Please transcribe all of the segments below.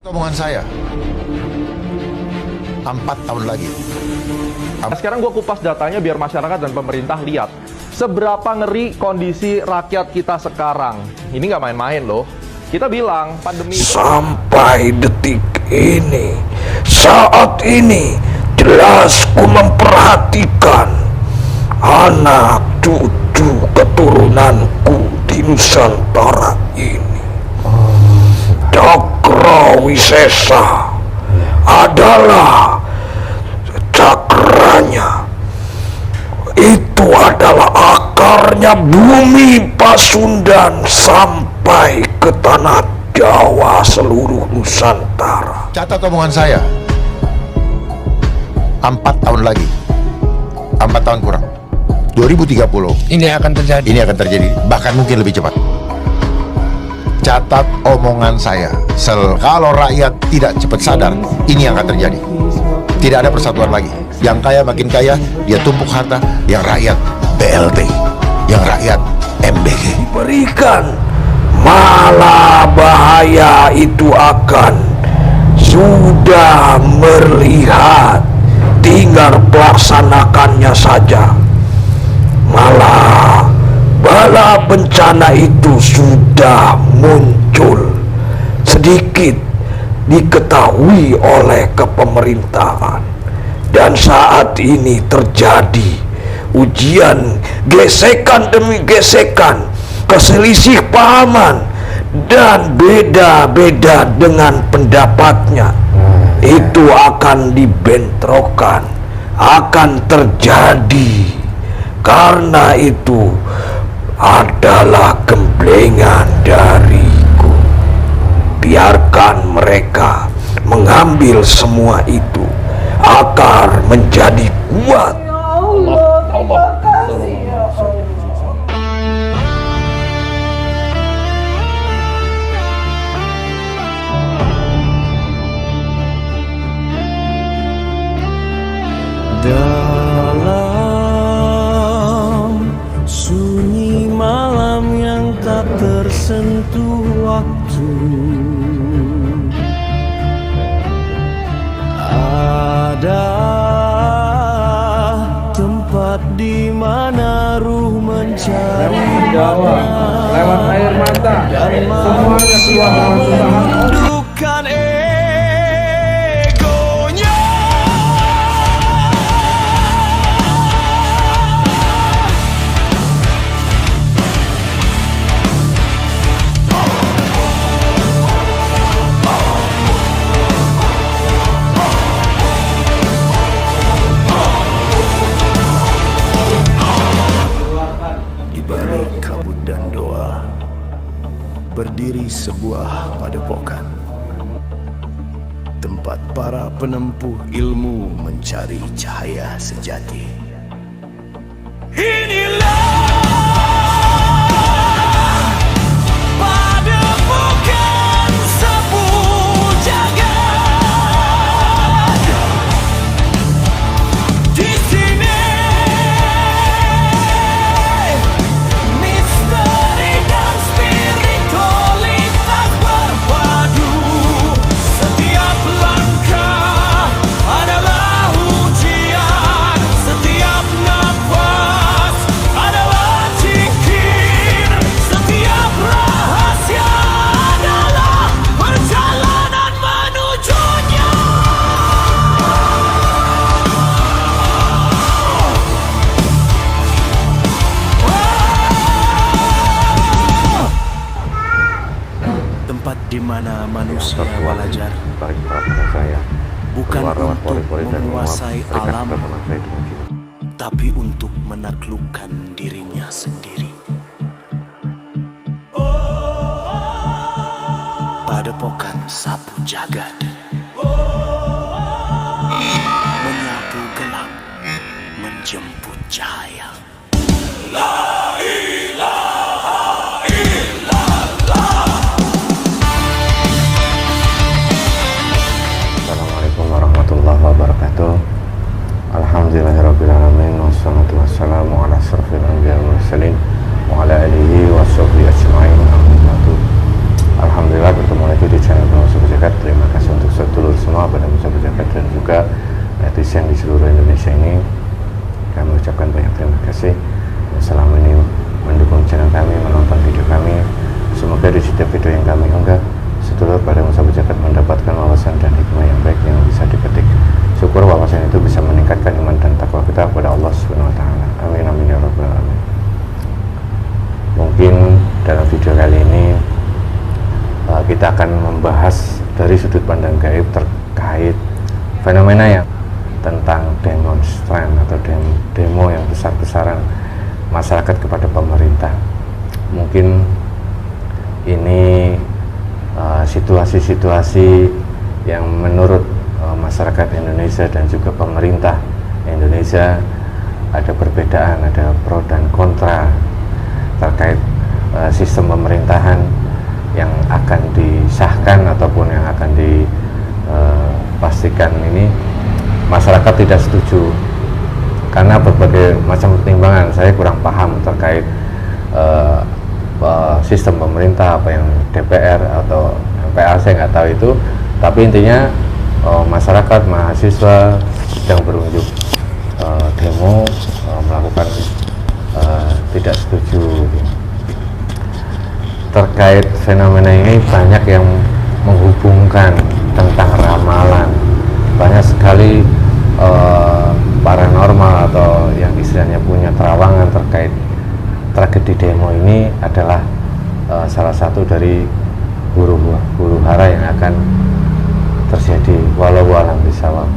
Omongan saya 4 tahun lagi. Sekarang gue kupas datanya biar masyarakat dan pemerintah lihat seberapa ngeri kondisi rakyat kita sekarang. Ini nggak main-main loh. Kita bilang pandemi sampai detik ini, saat ini jelas ku memperhatikan anak cucu keturunanku di Nusantara ini. Cakrawisesa adalah cakranya, itu adalah akarnya bumi Pasundan sampai ke tanah Jawa seluruh Nusantara. Catat omongan saya 4 tahun lagi, 4 tahun kurang, 2030 Ini akan terjadi, bahkan mungkin lebih cepat. Catat omongan saya, kalau rakyat tidak cepat sadar, ini yang akan terjadi. Tidak ada persatuan lagi. Yang kaya makin kaya, dia tumpuk harta. Yang rakyat BLT, yang rakyat MBG. Berikan, malah bahaya itu akan sudah melihat, tinggal pelaksanakannya saja. Malah bala bencana itu sudah muncul, sedikit diketahui oleh kepemerintahan, dan saat ini terjadi ujian gesekan demi gesekan, keselisih pahaman dan beda-beda dengan pendapatnya. Itu akan dibentrokan, akan terjadi. Karena itu adalah gemblengan dariku. Biarkan mereka mengambil semua itu, agar menjadi kuat. Dalam sunyi malam yang tak tersentuh waktu, ada tempat di mana ruh mencari lewat air mata dan semuanya keluar menundukkan egonya. Di balik kabut dan doa berdiri sebuah padepokan, tempat para penempuh ilmu mencari cahaya sejati. Inilah padepokan sapu jagat. Di sini misteri dan spiritualitas berpadu. Setiap langkah adalah ujian, setiap nafas adalah zikir, setiap rahasia adalah perjalanan menujunya. Tempat di mana manusia belajar bukan untuk menguasai alam, tapi untuk menaklukkan dirinya sendiri. Padepokan sapu jagat menyapu gelap, menjemput cahaya. Assalamualaikum warahmatullahi wabarakatuh. Alhamdulillahirrabbilalamin. Wassalatu wassalamu ala asrofil anbiya wal mursalin wa ala alihi wa sahbihi ajma'in. Alhamdulillah bertemu lagi di channel Bang Suku Jagat. Terima kasih netizen di seluruh Indonesia ini. Kami ucapkan banyak terima kasih yang selama ini mendukung channel kami, menonton video kami. Semoga di setiap video yang kami unggah, sedulur pada sahabat jagat mendapatkan wawasan dan hikmah yang baik yang bisa dipetik. Syukur wawasan itu bisa meningkatkan iman dan takwa kita kepada Allah Subhanahu wa taala. Amin amin ya rabbal alamin. Mungkin dalam video kali ini kita akan membahas dari sudut pandang gaib terkait fenomena yang tentang demonstran atau demo yang besar-besaran masyarakat kepada pemerintah. Mungkin ini situasi-situasi yang menurut masyarakat Indonesia dan juga pemerintah Indonesia ada perbedaan, ada pro dan kontra terkait sistem pemerintahan yang akan disahkan ataupun yang akan dipastikan ini. Masyarakat tidak setuju karena berbagai macam pertimbangan. Saya kurang paham terkait sistem pemerintah, apa yang DPR atau MPR, saya nggak tahu itu. Tapi intinya masyarakat, mahasiswa sedang berunjuk demo, melakukan tidak setuju. Terkait fenomena ini banyak yang menghubungkan tentang ramalan. Banyak sekali paranormal atau yang istilahnya punya terawangan terkait tragedi demo ini adalah salah satu dari huru hara yang akan terjadi. Walau alam bisawab.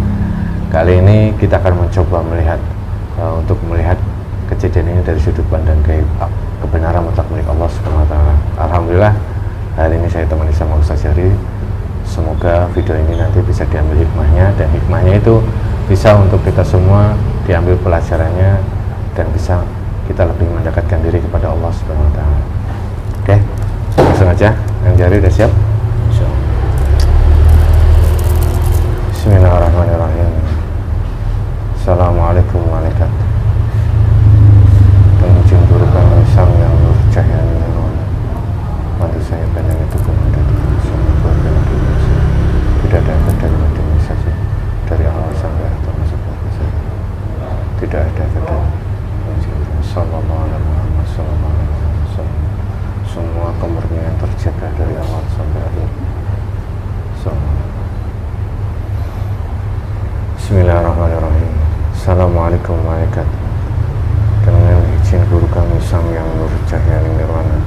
Kali ini kita akan mencoba melihat untuk melihat kejadian ini dari sudut pandang gaib. Kebenaran mutlak milik Allah Subhanahu wa taala. Alhamdulillah hari ini saya temani sama Ustaz Jari. Semoga video ini nanti bisa diambil hikmahnya, dan hikmahnya itu bisa untuk kita semua diambil pelajarannya dan bisa kita lebih mendekatkan diri kepada Allah Subhanahu wa taala. Oke, langsung aja. Yang Jari udah siap? Bismillahirrahmanirrahim. Assalamualaikum warahmatullahi wabarakatuh. Pengucing guru kami sang yang nur cahaya nirwana. Bantu saya panjang itu kemudian sama keluarga Nabi Musa. Tidak ada kedemonisasi dari awal sampai akhir termasuk keluarga saya. Tidak ada kedemonisasi. Sallallahu alaihi wasallam. Semua kemurnian terjaga dari awal sampai akhir. Bismillahirrahmanirrahim. Assalamualaikum warahmatullahi wabarakatuh. Dengan izin guru kami sang yang nur cahaya nirwana,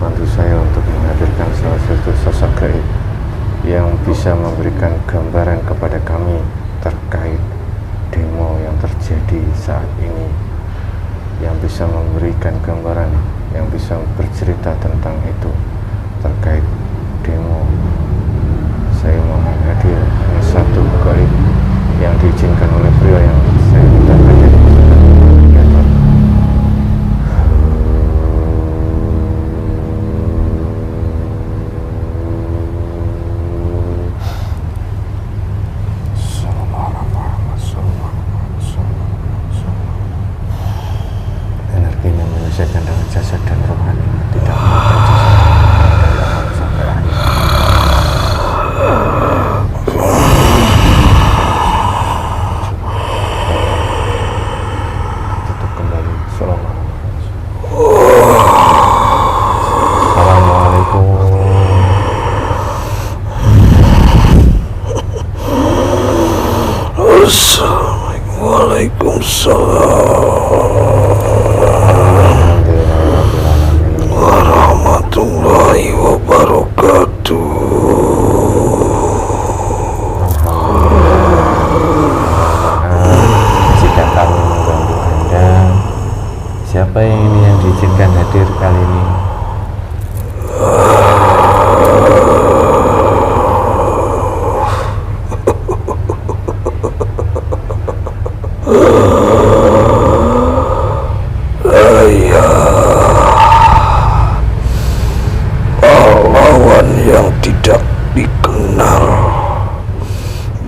bantu saya untuk menghadirkan salah satu sosok gaib yang bisa memberikan gambaran kepada kami terkait demo yang terjadi saat ini, yang bisa memberikan gambaran, yang bisa bercerita tentang itu terkait demo. Saya mohon hadir hanya satu gaib yang diizinkan oleh beliau yang saya minta hadir. Energinya menyelesaikan dengan jasad dan rohani, tidak memakan jasad dari awal sampai akhir. Tutup kembali. Assalamualaikum. Warahmatullahi wabarakatuh. Jika kami mengganggu Anda, siapa ini yang diizinkan hadir kali ini? Pahlawan yang tidak dikenal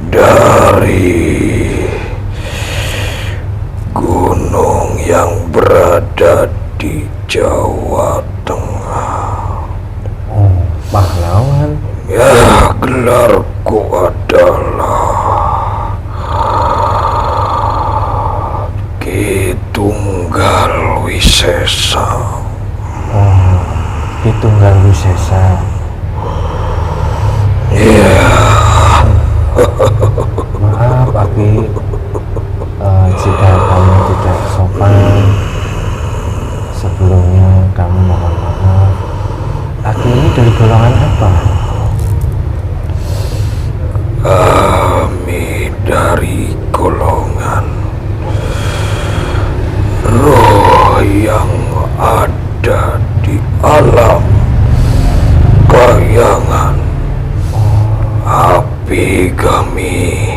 dari gunung yang berada di Jawa Tengah. Oh, pahlawan. Ya, gelarku adalah Tunggal Wisesa. Oh, Ki Tunggal Wisesa. Iya. Maaf Aki, jika kamu tidak sopan, sebelumnya kami mohon maaf. Aki ini dari golongan apa? Kami dari golongan roh yang ada di alam kayangan. Tapi kami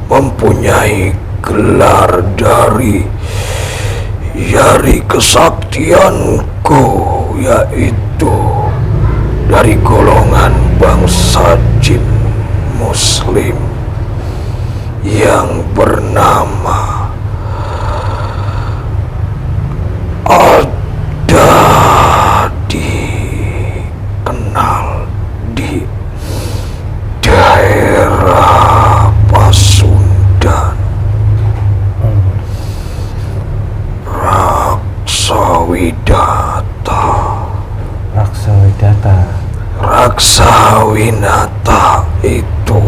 mempunyai gelar dari kesaktianku, yaitu dari golongan bangsa jin Muslim yang bernama ada dikenal di daerah Pasundan. Raksawidata. Raksawidata. Raksawinata itu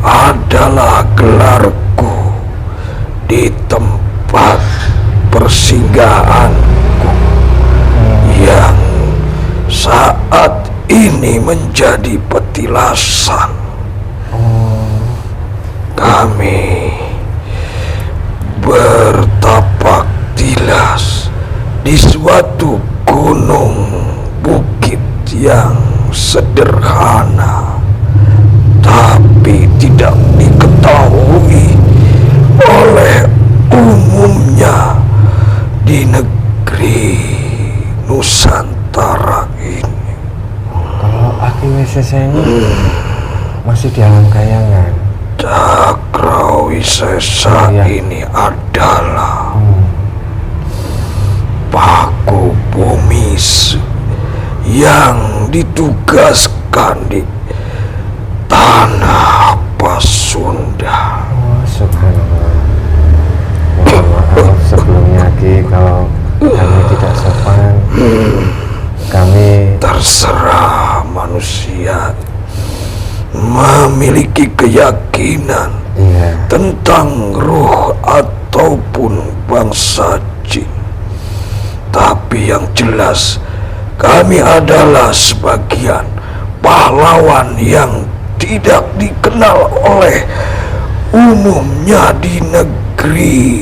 adalah gelarku di tempat persinggahanku yang saat ini menjadi petilasan. Kami bertapak tilas di suatu gunung bukit yang sederhana, tapi tidak diketahui oleh umumnya di negeri Nusantara ini. Kalau Aki Wisesa ini masih di alam kayangan. Cakrawisesa ini adalah paku bumi yang ditugaskan di tanah Pasundan. Oh, subhanallah. Mohon maaf sebelumnya Ki kalau kami tidak sopan. Kami Terserah manusia memiliki keyakinan tentang ruh ataupun bangsa jin. Tapi yang jelas kami adalah sebagian pahlawan yang tidak dikenal oleh umumnya di negeri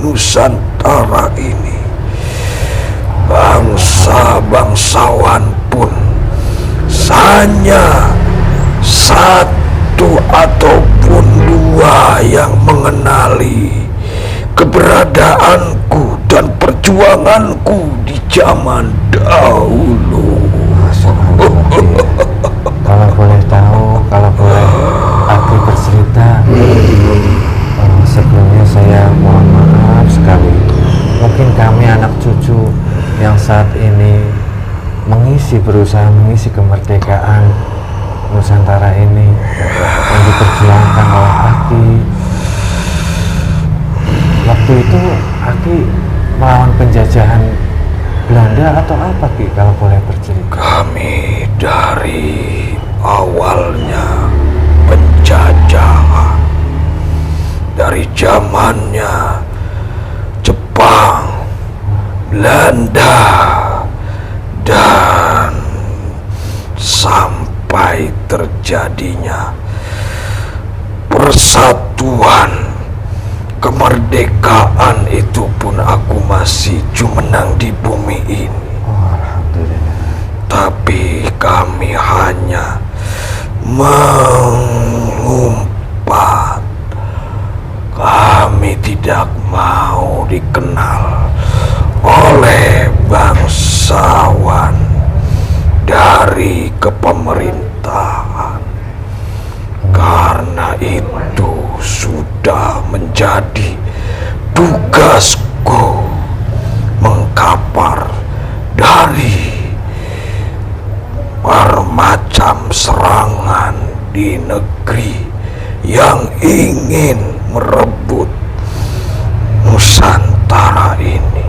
Nusantara ini. Bangsa-bangsawan pun hanya satu ataupun dua yang mengenali keberadaanku dan perjuanganku di zaman dahulu. Kalau boleh tahu, kalau boleh Aki bercerita, sebelumnya saya mohon maaf sekali. Mungkin kami anak cucu yang saat ini berusaha mengisi kemerdekaan Nusantara ini yang diperjuangkan oleh Aki. Waktu itu Aki melawan penjajahan Belanda atau apa Ki, kalau boleh bercerita? Kami dari awalnya penjajahan, dari zamannya Jepang, Belanda, dan sampai terjadinya persatuan kemerdekaan itu pun aku masih jumenang di bumi ini. Alhamdulillah. Tapi kami hanya mengumpat. Kami tidak mau dikenal oleh bangsawan dari kepemerintahan. Karena itu sudah menjadi tugasku mengkapar dari bermacam serangan di negeri yang ingin merebut Nusantara Nusantara ini.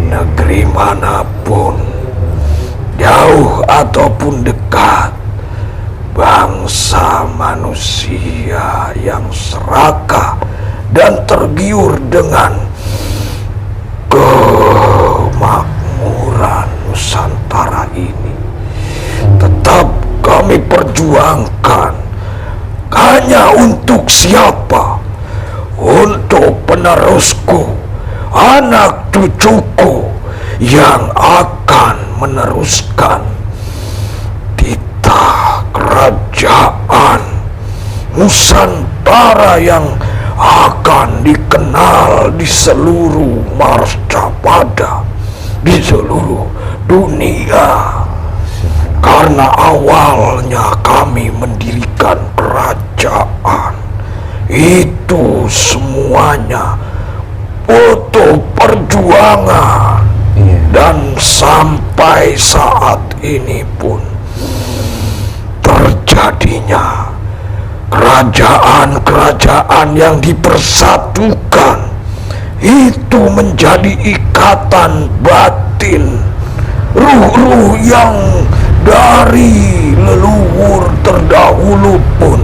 Negeri manapun, jauh ataupun dekat, bangsa manusia yang serakah dan tergiur dengan kemakmuran Nusantara ini tetap kami perjuangkan. Hanya untuk siapa? Untuk penerusku, anak cucuku yang akan meneruskan titah kerajaan Nusantara yang akan dikenal di seluruh Marscapada, di seluruh dunia. Karena awalnya kami mendirikan kerajaan, itu semuanya butuh perjuangan. Dan sampai saat ini pun terjadinya kerajaan-kerajaan yang dipersatukan itu menjadi ikatan batin ruh-ruh yang dari leluhur terdahulu pun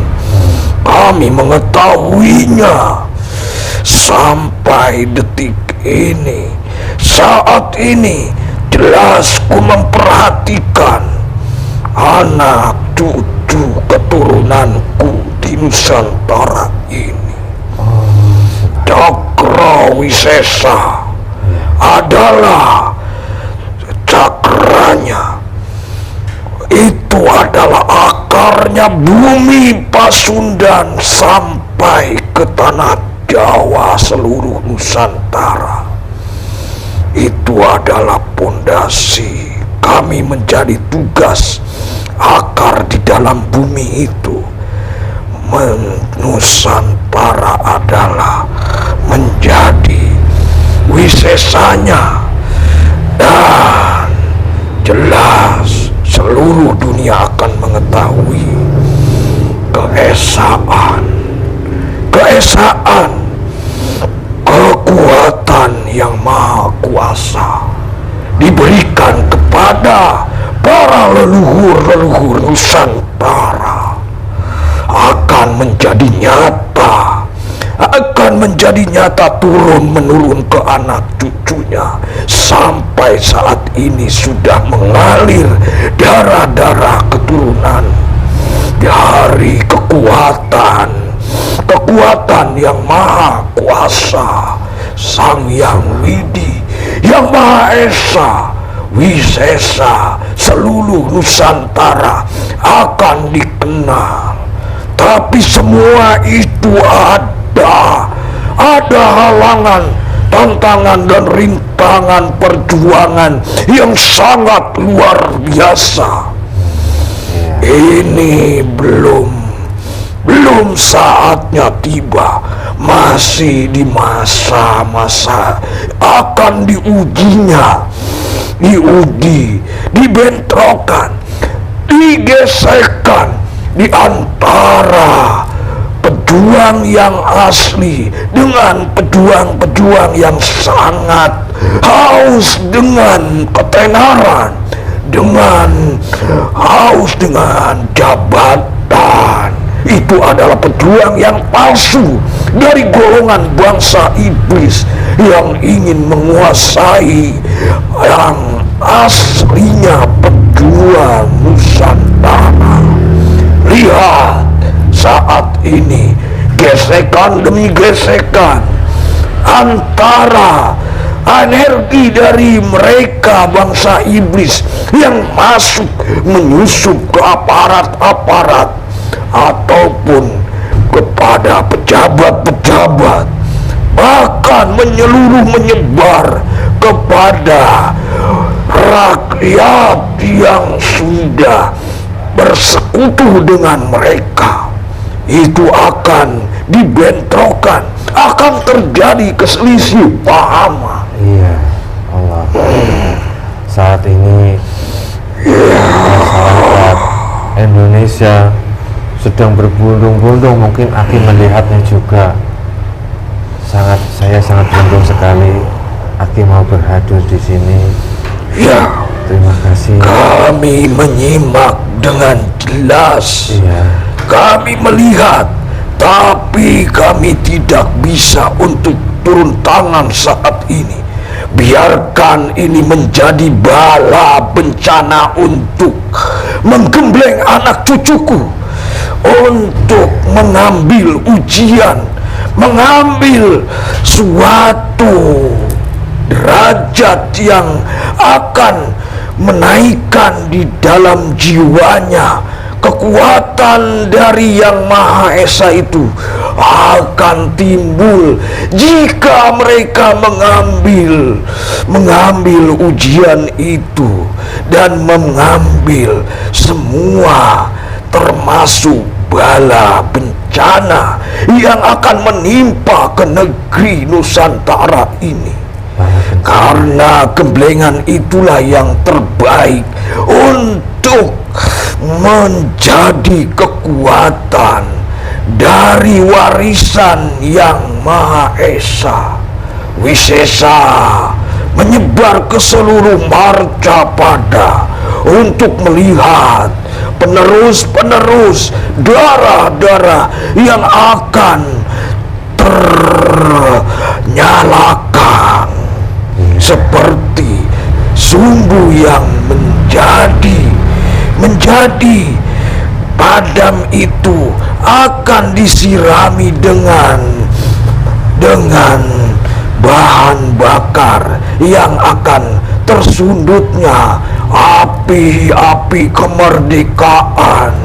kami mengetahuinya. Sampai detik ini, saat ini, jelas ku memperhatikan anak cucu keturunanku di Nusantara ini. Cakrawisesa adalah cakranya. Itu adalah akarnya bumi Pasundan sampai ke tanah Jawa seluruh Nusantara. Itu adalah pondasi kami menjadi tugas akar di dalam bumi itu. Nusantara adalah menjadi wisesanya, dan jelas seluruh dunia akan mengetahui keesaan kekuatan yang maha kuasa diberikan kepada para leluhur Nusantara akan menjadi nyata turun-menurun ke anak cucunya. Sampai saat ini sudah mengalir darah-darah keturunan dari kekuatan yang maha kuasa Sang Yang Widi, yang Maha Esa, Wisesa, seluruh Nusantara akan dikenal. Tapi semua itu ada halangan, tantangan dan rintangan perjuangan yang sangat luar biasa. Ini belum saatnya tiba, masih di masa-masa akan diujinya, dibentrokan, digesekkan di antara pejuang yang asli dengan pejuang-pejuang yang sangat haus dengan ketenaran, haus dengan jabatan. Itu adalah pejuang yang palsu dari golongan bangsa iblis yang ingin menguasai yang aslinya pejuang Nusantara. Lihat saat ini gesekan demi gesekan antara energi dari mereka bangsa iblis yang masuk menyusup ke aparat-aparat ataupun kepada pejabat-pejabat, bahkan menyebar kepada rakyat yang sudah bersekutu dengan mereka. Itu akan dibentrokan, akan terjadi keselisih-pahaman. Iya, Allah. Saat ini masyarakat Indonesia sedang berbondong-bondong, mungkin Aki melihatnya juga. Saya sangat beruntung sekali Aki mau berhadir di sini. Ya, Terima kasih. kami menyimak dengan jelas. Iya. Kami melihat, tapi kami tidak bisa untuk turun tangan saat ini. Biarkan ini menjadi bala bencana untuk menggembleng anak cucuku, untuk mengambil ujian, mengambil suatu derajat yang akan menaikkan di dalam jiwanya. Kekuatan dari Yang Maha Esa itu akan timbul jika mereka mengambil ujian itu dan mengambil semua, termasuk bala bencana yang akan menimpa ke negeri Nusantara ini. Karena gemblengan itulah yang terbaik untuk menjadi kekuatan dari warisan Yang Maha Esa. Wisesa menyebar ke seluruh Marcapada untuk melihat penerus-penerus darah-darah yang akan ternyalakan seperti sumbu yang menjadi padam itu akan disirami dengan bahan bakar yang akan tersundutnya api-api kemerdekaan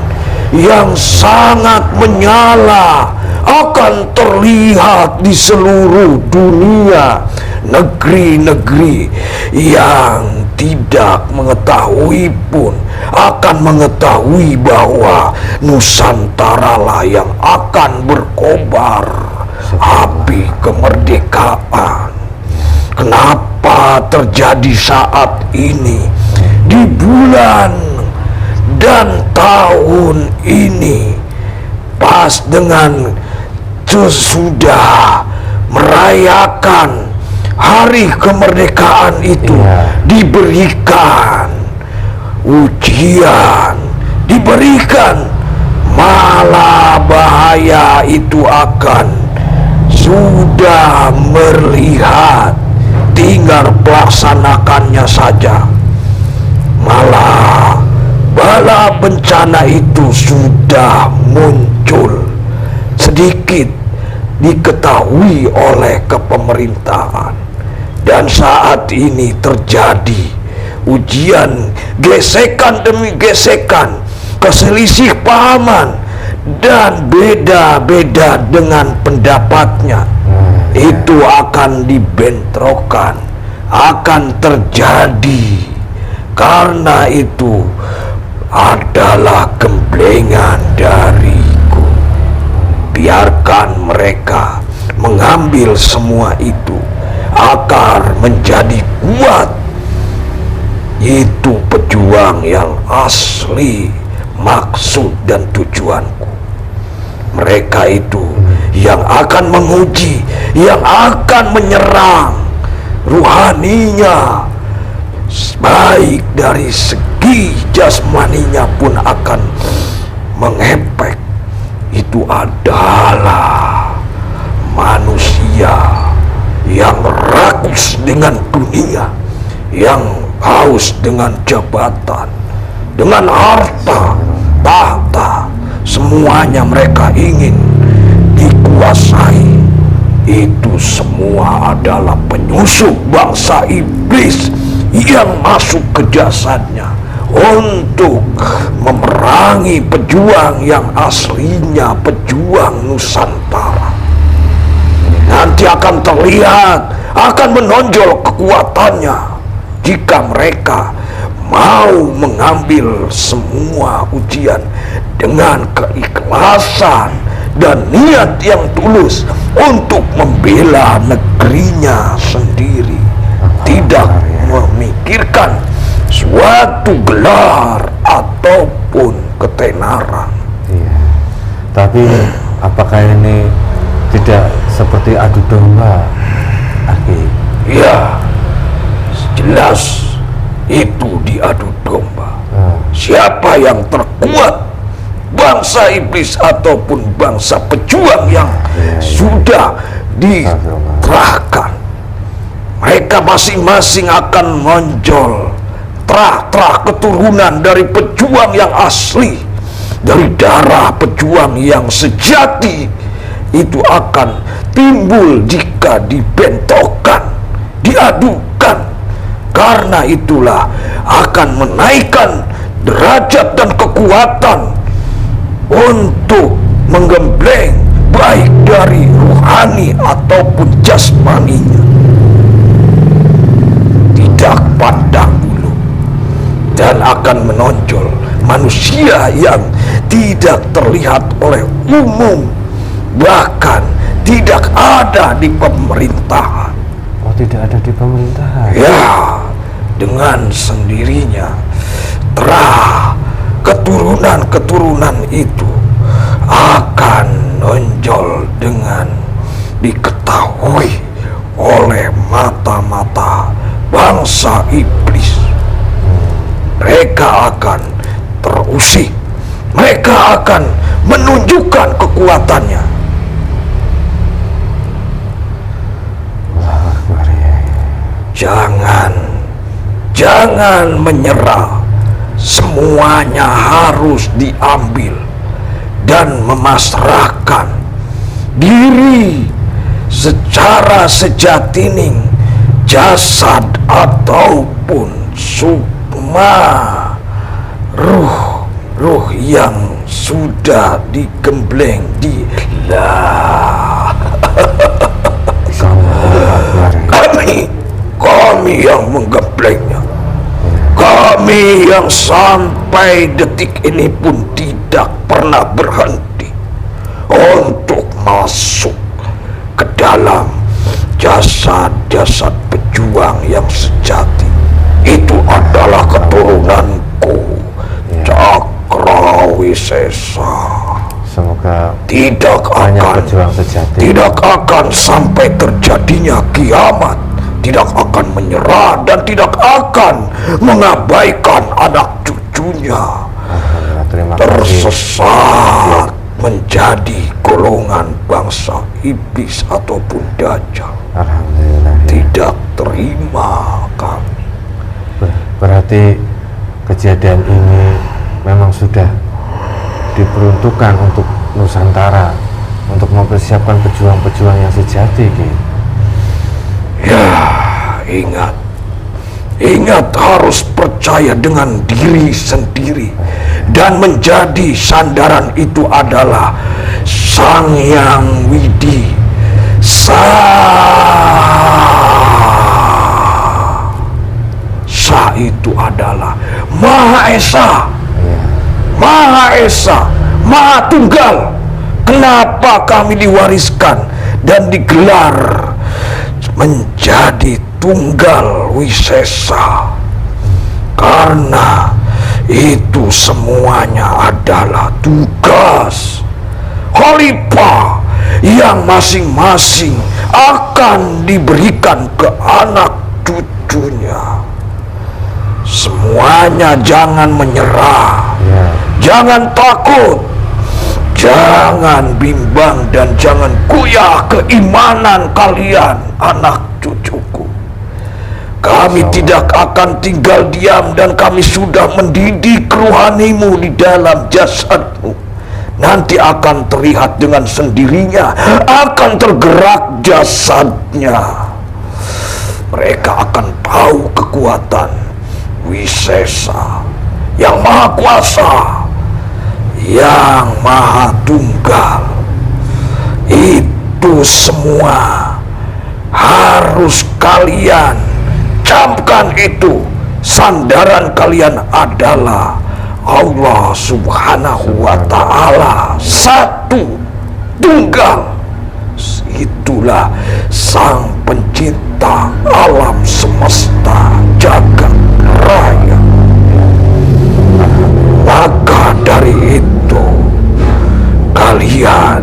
yang sangat menyala akan terlihat di seluruh dunia. Negeri-negeri yang tidak mengetahui pun akan mengetahui bahwa Nusantara lah yang akan berkobar api kemerdekaan. Kenapa terjadi saat ini di bulan dan tahun ini pas dengan sesudah merayakan hari kemerdekaan itu, diberikan ujian, diberikan malah bahaya itu akan sudah melihat, tinggal pelaksanakannya saja. Malah bala bencana itu sudah muncul, sedikit diketahui oleh kepemerintahan. Dan saat ini terjadi ujian, gesekan demi gesekan, keselisih pahaman, dan beda-beda dengan pendapatnya. Itu akan dibentrokan, akan terjadi. Karena itu adalah gemblengan dariku. Biarkan mereka mengambil semua itu, akar menjadi kuat. Itu pejuang yang asli, maksud dan tujuanku. Mereka itu yang akan menguji, yang akan menyerang ruhaninya, baik dari segi jasmaninya pun akan mengepek. Itu adalah manusia yang rakus dengan dunia, yang haus dengan jabatan, dengan harta, tahta. Semuanya mereka ingin dikuasai. Itu semua adalah penyusup bangsa iblis yang masuk ke jasadnya untuk memerangi pejuang yang aslinya pejuang Nusantara. Nanti akan terlihat, akan menonjol kekuatannya jika mereka mau mengambil semua ujian dengan keikhlasan dan niat yang tulus untuk membela negerinya sendiri, tidak memikirkan suatu gelar ataupun ketenaran. Iya. Tapi apakah ini tidak seperti adu domba, Aki. Ya, jelas itu diadu domba. Siapa yang terkuat, bangsa iblis ataupun bangsa pejuang yang sudah diterahkan, mereka masing-masing akan menonjol terah-terah keturunan dari pejuang yang asli, dari darah pejuang yang sejati. Itu akan timbul jika dibentokkan, diadukan. Karena itulah akan menaikkan derajat dan kekuatan untuk menggembleng baik dari rohani ataupun jasmaninya. Tidak pandang bulu, dan akan menonjol manusia yang tidak terlihat oleh umum, bahkan tidak ada di pemerintahan. Oh, tidak ada di pemerintahan. Ya, dengan sendirinya terah keturunan-keturunan itu akan menonjol dengan diketahui oleh mata-mata bangsa iblis. Mereka akan terusik, mereka akan menunjukkan kekuatannya. Jangan menyerah. Semuanya harus diambil dan memasrahkan diri secara sejatining, jasad ataupun sukma, ruh yang sudah digembleng di kami yang menggemblengnya. Kami yang sampai detik ini pun tidak pernah berhenti untuk masuk ke dalam jasad-jasad pejuang yang sejati. Itu adalah keturunanku, Cakrawisesa. Semoga tidak banyak akan pejuang sejati. Tidak akan sampai terjadinya kiamat, tidak akan menyerah dan tidak akan mengabaikan anak cucunya Terima kasih. tersesat menjadi golongan bangsa iblis ataupun dajjal. Alhamdulillah. Ya. Tidak terima kami. Berarti kejadian ini memang sudah diperuntukkan untuk Nusantara, untuk mempersiapkan pejuang-pejuang yang sejati, Ki. Ya, ingat harus percaya dengan diri sendiri, dan menjadi sandaran itu adalah Sang Yang Widi Sa itu adalah Maha Esa, Maha Esa, Maha Tunggal. Kenapa kami diwariskan dan digelar menjadi Tunggal Wisesa? Karena itu semuanya adalah tugas khalifah yang masing-masing akan diberikan ke anak cucunya. Semuanya jangan menyerah, jangan takut, jangan bimbang, dan jangan goyah keimanan kalian, anak cucuku. Kami tidak akan tinggal diam, dan kami sudah mendidik rohanimu di dalam jasadmu. Nanti akan terlihat dengan sendirinya, akan tergerak jasadnya. Mereka akan tahu kekuatan Wisesa yang maha kuasa, yang maha tunggal. Itu semua harus kalian camkan. Itu sandaran kalian adalah Allah Subhanahu wa Ta'ala, satu, tunggal. Itulah Sang Pencipta alam semesta jagat raya. Maka dari itu, kalian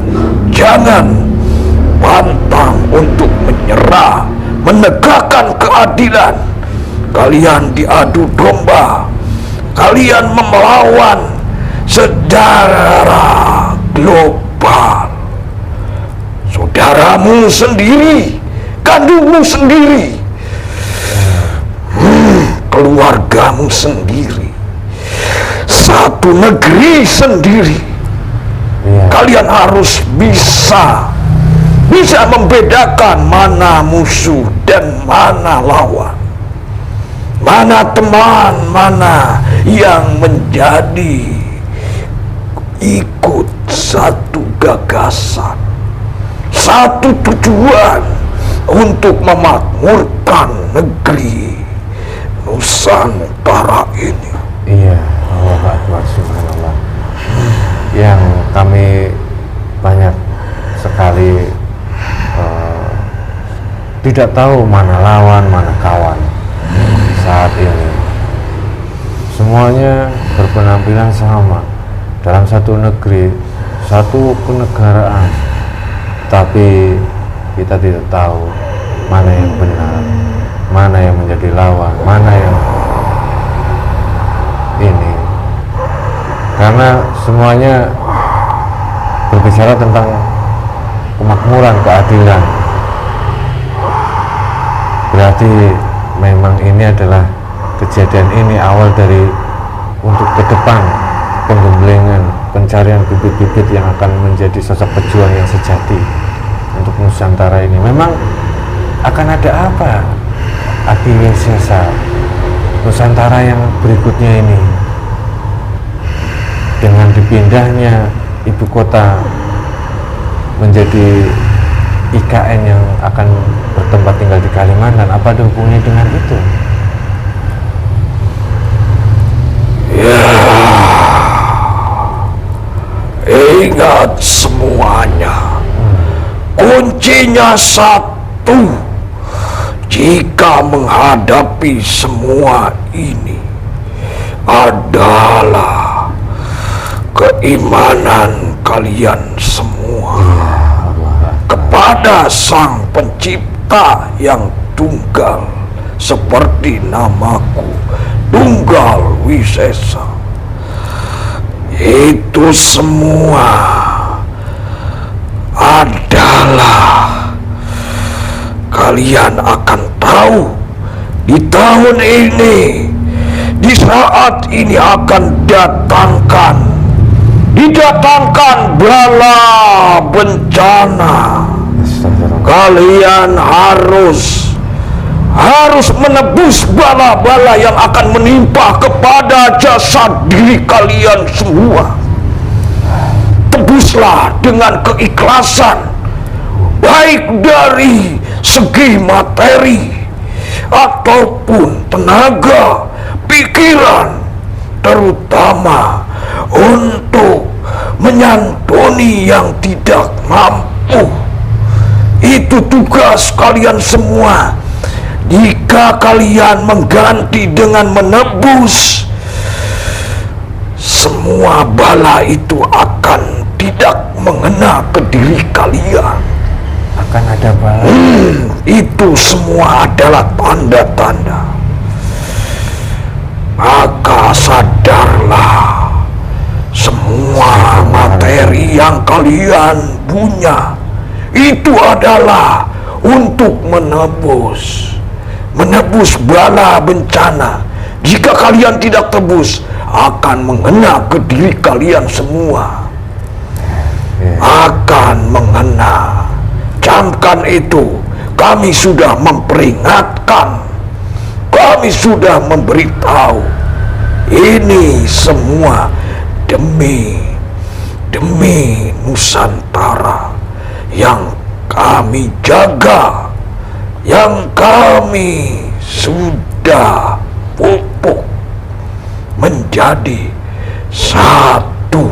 jangan bantah menegakkan keadilan. Kalian diadu domba, kalian melawan secara global. Saudaramu sendiri, kandungmu sendiri, keluargamu sendiri, satu negeri sendiri. Kalian harus bisa membedakan mana musuh dan mana lawan, mana teman, mana yang menjadi ikut satu gagasan, satu tujuan untuk memakmurkan negeri Nusantara ini. Iya, Allah Akbar, subhanallah. Yang kami banyak sekali tidak tahu mana lawan, mana kawan saat ini. Semuanya berpenampilan sama dalam satu negeri, satu kenegaraan, tapi kita tidak tahu mana yang benar, mana yang menjadi lawan, mana yang ini. Karena semuanya berbicara tentang kemakmuran, keadilan. Berarti memang ini adalah kejadian ini awal dari untuk ke depan penggemblengan, pencarian bibit-bibit yang akan menjadi sosok pejuang yang sejati untuk Nusantara ini. Memang akan ada apa akibatnya Nusantara yang berikutnya ini dengan dipindahnya ibu kota menjadi IKN yang akan bertempat tinggal di Kalimantan. Apa ada hubungannya dengan itu? Ya, ingat semuanya. Kuncinya satu. Jika menghadapi semua ini adalah keimanan kalian semua kepada Sang Pencipta yang tunggal, seperti namaku, Tunggal Wisesa. Itu semua adalah kalian akan tahu di tahun ini, di saat ini akan didatangkan bala bencana. Kalian harus menebus bala-bala yang akan menimpa kepada jasad diri kalian semua. Tebuslah dengan keikhlasan, baik dari segi materi ataupun tenaga, pikiran, terutama untuk menyantuni yang tidak mampu. Itu tugas kalian semua. Jika kalian mengganti dengan menebus, semua bala itu akan tidak mengena ke diri kalian. Akan ada bala. Itu semua adalah tanda-tanda. Maka sadarlah, semua materi yang kalian punya itu adalah untuk menebus bala bencana. Jika kalian tidak tebus, akan mengena ke diri kalian semua. Akan mengena. Camkan itu. Kami sudah memperingatkan, kami sudah memberitahu. Ini semua demi Nusantara yang kami jaga, yang kami sudah pupuk menjadi satu,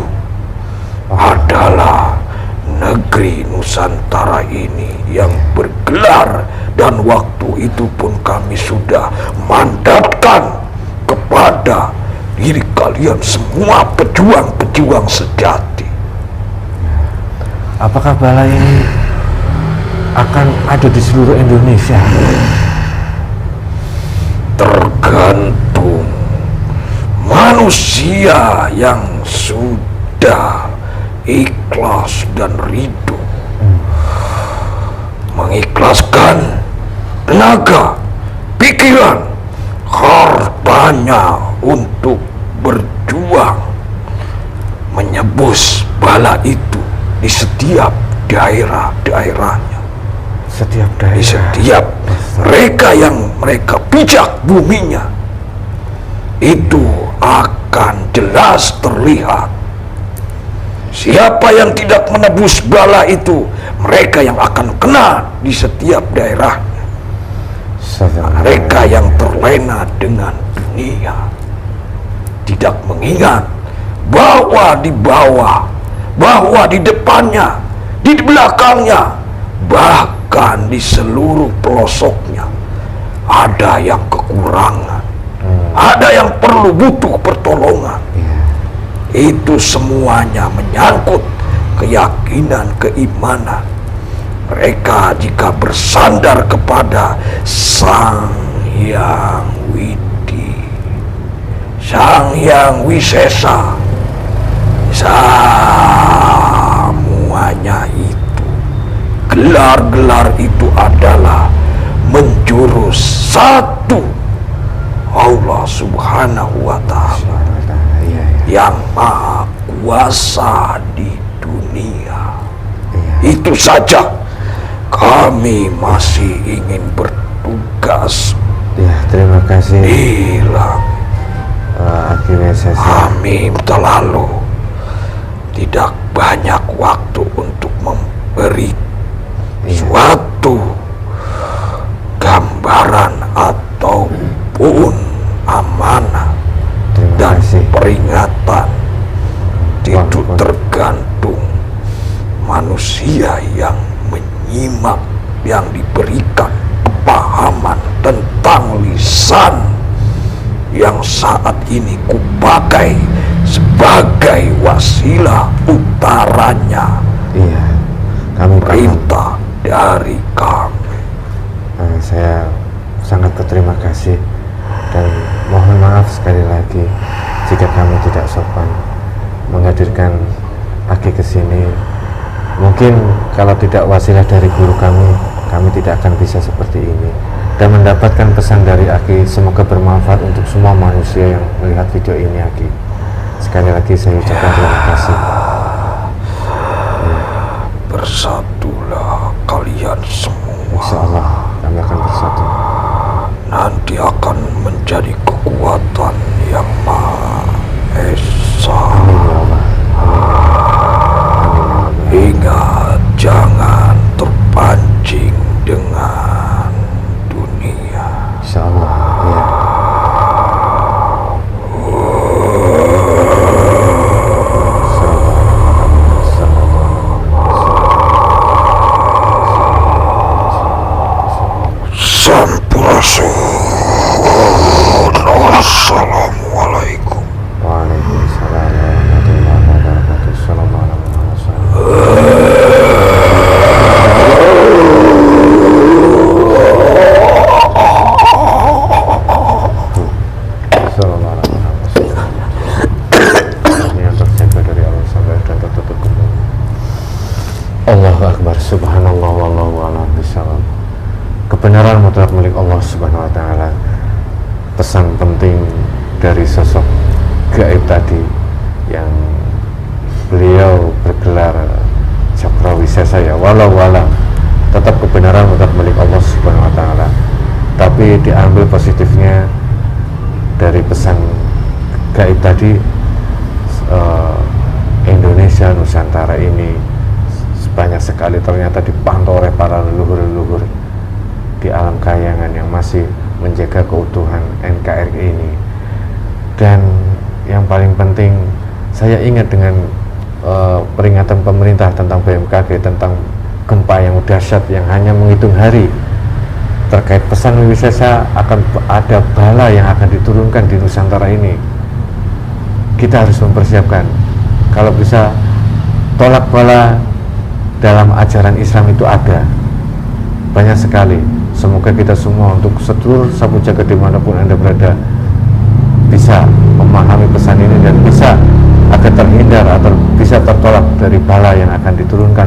adalah negeri Nusantara ini yang bergelar. Dan waktu itu pun kami sudah mandatkan kepada diri kalian semua pejuang-pejuang sejati. Apakah bala ini akan ada di seluruh Indonesia? Tergantung manusia yang sudah ikhlas dan ridho mengikhlaskan tenaga, pikiran, hartanya untuk berjuang menyebus bala itu di setiap daerah-daerahnya, Setiap di daerah. setiap mereka pijak buminya, itu akan jelas terlihat siapa yang tidak menebus bala itu, mereka yang akan kena di setiap daerahnya. Mereka yang terlena dengan dunia, tidak mengingat bahwa di bawah, bahwa di depannya, di belakangnya, bahkan di seluruh pelosoknya ada yang kekurangan, ada yang perlu butuh pertolongan. Itu semuanya menyangkut keyakinan, keimanan mereka jika bersandar kepada Sang Hyang Widi, Sang Hyang Wisesa. Semuanya itu, gelar-gelar itu adalah menjurus satu Allah Subhanahu wa Ta'ala yang maha kuasa di dunia. Itu saja kami masih ingin bertugas Ya, terima kasih. hilang. Akhirnya saya Kami terlalu tidak banyak waktu untuk memberi suatu gambaran ataupun amanah terima dan kasih. peringatan. Itu Wah. tergantung manusia yang menyimak, yang diberikan pemahaman tentang lisan yang saat ini kupakai sebagai wasilah utaranya, Iya, kami paham. perintah dari kami. Saya sangat berterima kasih dan mohon maaf sekali lagi jika kami tidak sopan menghadirkan Aki ke sini. Mungkin kalau tidak wasilah dari guru kami tidak akan bisa seperti ini dan mendapatkan pesan dari Aki. Semoga bermanfaat untuk semua manusia yang melihat video ini, Aki. Sekali lagi saya ucapkan terima kasih. Bersatulah kalian semua, Insya Allah kami akan bersatu. nanti akan menjadi kekuatan yang maha esa. Amin ya Allah. Amin. Ingat, jangan terpancing dengan dunia. Insya Allah. Ya. Sampurasun. Assalamualaikum. Waalaikumsalam warahmatullahi wabarakatuh. Assalamualaikum warahmatullahi wabarakatuh. Yang terjaga dari Allah sampai dan tertutup kembali. Allahu Akbar. Subhanallah wallahu a'lam bishawab. Kebenaran mutlak milik Allah Subhanahu wa Ta'ala. Pesan penting dari sosok gaib tadi yang beliau bergelar Cakrawisesa, ya walau tetap kebenaran mutlak milik Allah Subhanahu wa Ta'ala. Tapi diambil positifnya dari pesan gaib tadi, Indonesia Nusantara ini banyak sekali ternyata dipantau oleh para leluhur-leluhur di alam kayangan yang masih menjaga keutuhan NKRI ini. Dan yang paling penting, saya ingat dengan peringatan pemerintah tentang BMKG tentang gempa yang dahsyat yang hanya menghitung hari. Terkait pesan Wisesa, akan ada bala yang akan diturunkan di Nusantara ini. Kita harus mempersiapkan. Kalau bisa, tolak bala dalam ajaran Islam itu ada. banyak sekali. Semoga kita semua untuk seluruh sapu jagat dimanapun Anda berada bisa memahami pesan ini dan bisa agar terhindar atau bisa tertolak dari bala yang akan diturunkan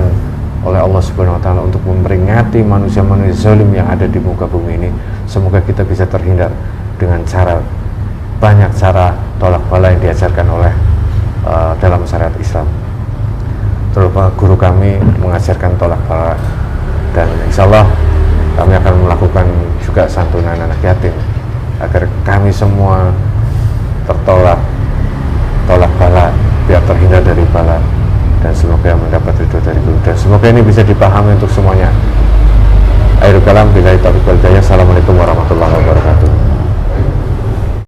oleh Allah Subhanahu wa taala untuk memperingati manusia-manusia zalim yang ada di muka bumi ini. Semoga kita bisa terhindar dengan banyak cara tolak bala yang diajarkan oleh dalam syariat Islam. Terutama guru kami mengajarkan tolak bala, dan insya Allah kami akan melakukan juga santunan anak yatim agar kami semua tolak bala, biar terhindar dari bala, dan semoga mendapat ridho dari guru, dan semoga ini bisa dipahami untuk semuanya. Akhirul kalam, billahi taufiq wal hidayah. Assalamualaikum warahmatullahi wabarakatuh.